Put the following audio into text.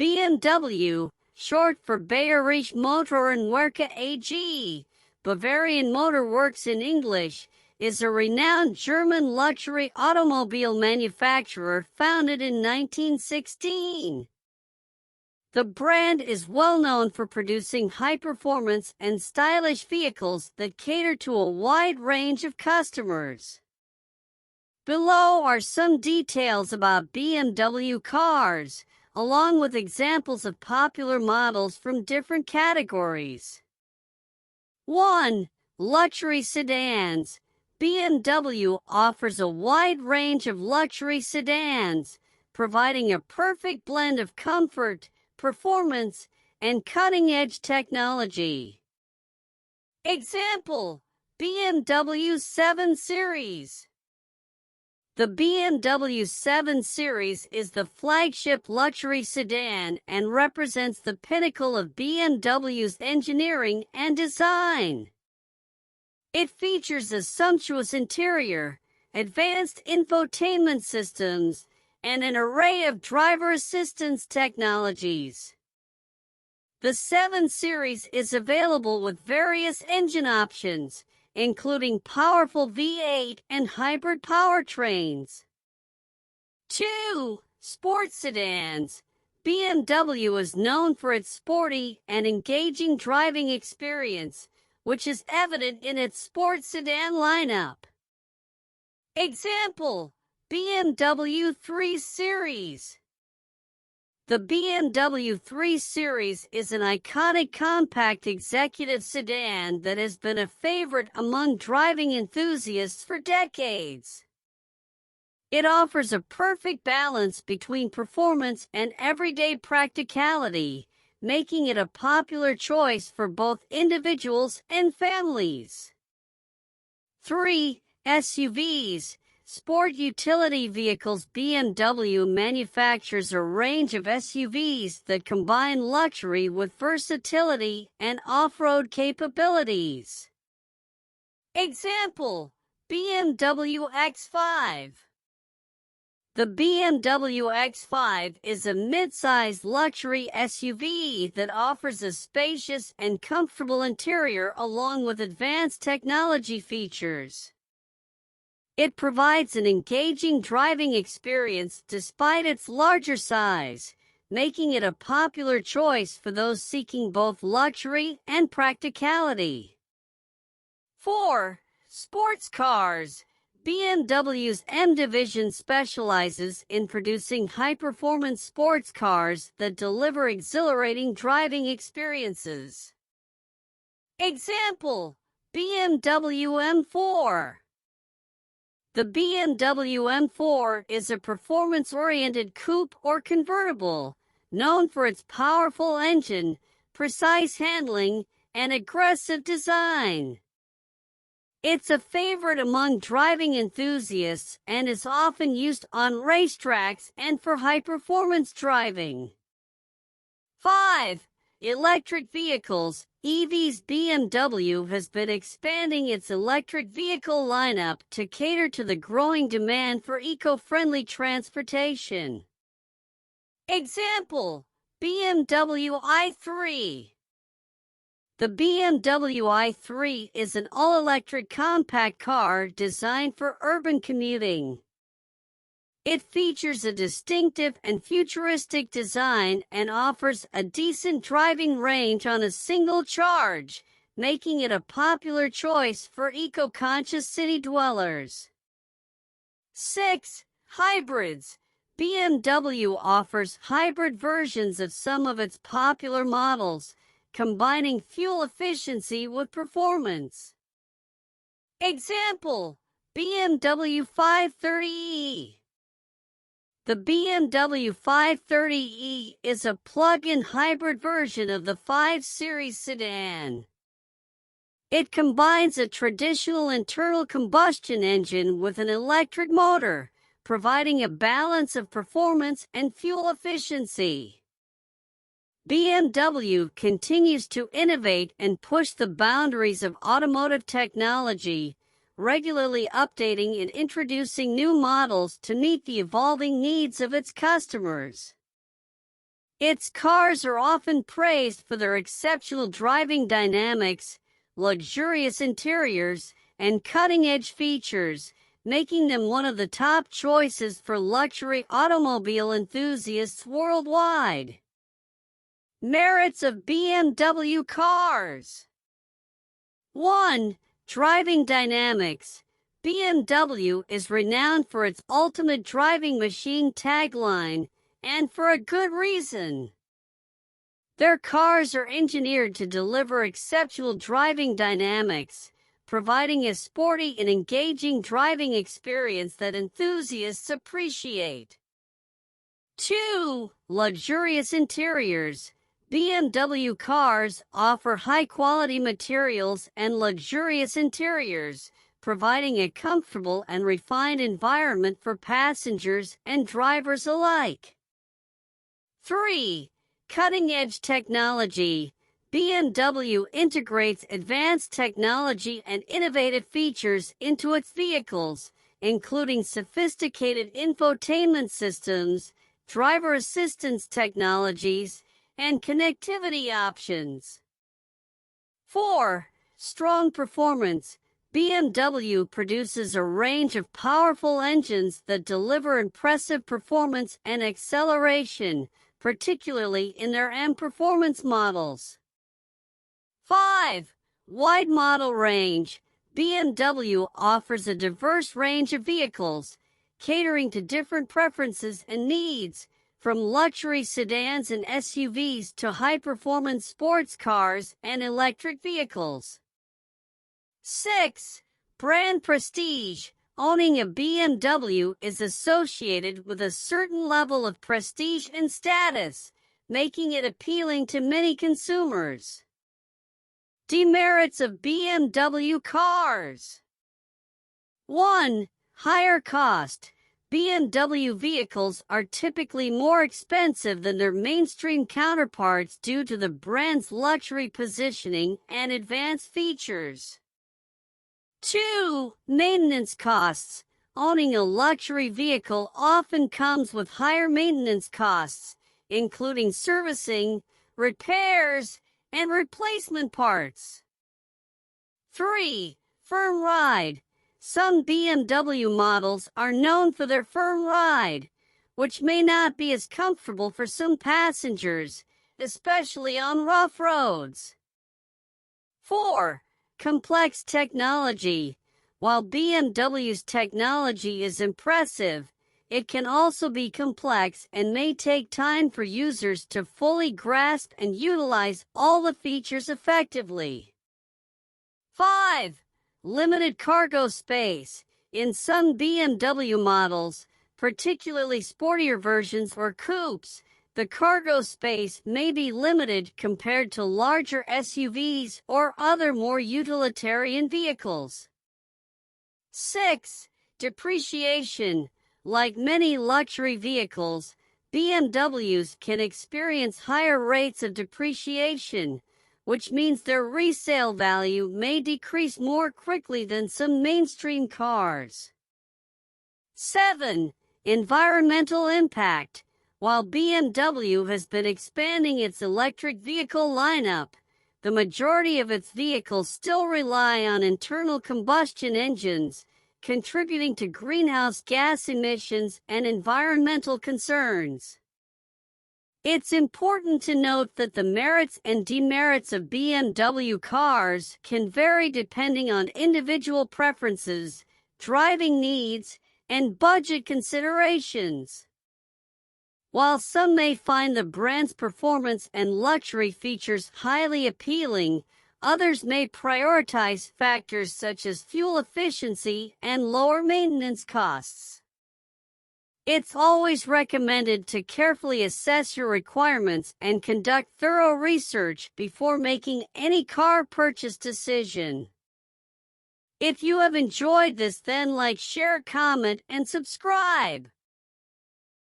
BMW, short for Bayerische Motorenwerke AG, Bavarian Motor Works in English, is a renowned German luxury automobile manufacturer founded in 1916. The brand is well known for producing high-performance and stylish vehicles that cater to a wide range of customers. Below are some details about BMW cars, along with examples of popular models from different categories. 1. Luxury sedans. BMW offers a wide range of luxury sedans, providing a perfect blend of comfort, performance, and cutting-edge technology. Example: BMW 7 Series. The BMW 7 Series is the flagship luxury sedan and represents the pinnacle of BMW's engineering and design. It features a sumptuous interior, advanced infotainment systems, and an array of driver assistance technologies. The 7 Series is available with various engine options, including powerful V8 and hybrid powertrains. 2. Sports sedans. BMW is known for its sporty and engaging driving experience, which is evident in its sports sedan lineup. Example: BMW 3 Series. The BMW 3 Series is an iconic compact executive sedan that has been a favorite among driving enthusiasts for decades. It offers a perfect balance between performance and everyday practicality, making it a popular choice for both individuals and families. 3. SUVs. Sport utility vehicles. BMW manufactures a range of SUVs that combine luxury with versatility and off-road capabilities. Example: BMW X5. The BMW X5 is a mid-size luxury SUV that offers a spacious and comfortable interior along with advanced technology features. It provides an engaging driving experience despite its larger size, making it a popular choice for those seeking both luxury and practicality. 4. Sports cars. BMW's M division specializes in producing high-performance sports cars that deliver exhilarating driving experiences. Example: BMW M4. The BMW M4 is a performance-oriented coupe or convertible, known for its powerful engine, precise handling, and aggressive design. It's a favorite among driving enthusiasts and is often used on racetracks and for high-performance driving. 5. Electric vehicles. EVs. BMW has been expanding its electric vehicle lineup to cater to the growing demand for eco-friendly transportation. Example: BMW i3. The BMW i3 is an all-electric compact car designed for urban commuting. It features a distinctive and futuristic design and offers a decent driving range on a single charge, making it a popular choice for eco-conscious city dwellers. 6. Hybrids. BMW offers hybrid versions of some of its popular models, combining fuel efficiency with performance. Example: BMW 530e. The BMW 530e is a plug-in hybrid version of the 5 Series sedan. It combines a traditional internal combustion engine with an electric motor, providing a balance of performance and fuel efficiency. BMW continues to innovate and push the boundaries of automotive technology, regularly updating and introducing new models to meet the evolving needs of its customers. Its cars are often praised for their exceptional driving dynamics, luxurious interiors, and cutting-edge features, making them one of the top choices for luxury automobile enthusiasts worldwide. Merits of BMW cars. 1. Driving dynamics. BMW is renowned for its ultimate driving machine tagline, and for a good reason. Their cars are engineered to deliver exceptional driving dynamics, providing a sporty and engaging driving experience that enthusiasts appreciate. 2. Luxurious interiors. BMW cars offer high-quality materials and luxurious interiors, providing a comfortable and refined environment for passengers and drivers alike. 3. Cutting-edge technology. BMW integrates advanced technology and innovative features into its vehicles, including sophisticated infotainment systems, driver assistance technologies, and connectivity options. 4. Strong performance. BMW produces a range of powerful engines that deliver impressive performance and acceleration, particularly in their M performance models. 5. Wide model range. BMW offers a diverse range of vehicles, catering to different preferences and needs, from luxury sedans and SUVs to high-performance sports cars and electric vehicles. 6. Brand prestige. Owning a BMW is associated with a certain level of prestige and status, making it appealing to many consumers. Demerits of BMW cars. 1. Higher cost. BMW vehicles are typically more expensive than their mainstream counterparts due to the brand's luxury positioning and advanced features. 2. Maintenance costs. Owning a luxury vehicle often comes with higher maintenance costs, including servicing, repairs, and replacement parts. 3. Firm ride. Some BMW models are known for their firm ride, which may not be as comfortable for some passengers, especially on rough roads. 4. Complex technology. While BMW's technology is impressive, it can also be complex and may take time for users to fully grasp and utilize all the features effectively. 5. Limited cargo space. In some BMW models, particularly sportier versions or coupes, the cargo space may be limited compared to larger SUVs or other more utilitarian vehicles. 6. Depreciation. Like many luxury vehicles, BMWs can experience higher rates of depreciation, which means their resale value may decrease more quickly than some mainstream cars. 7. Environmental impact. While BMW has been expanding its electric vehicle lineup, the majority of its vehicles still rely on internal combustion engines, contributing to greenhouse gas emissions and environmental concerns. It's important to note that the merits and demerits of BMW cars can vary depending on individual preferences, driving needs, and budget considerations. While some may find the brand's performance and luxury features highly appealing, others may prioritize factors such as fuel efficiency and lower maintenance costs. It's always recommended to carefully assess your requirements and conduct thorough research before making any car purchase decision. If you have enjoyed this, then like, share, comment, and subscribe.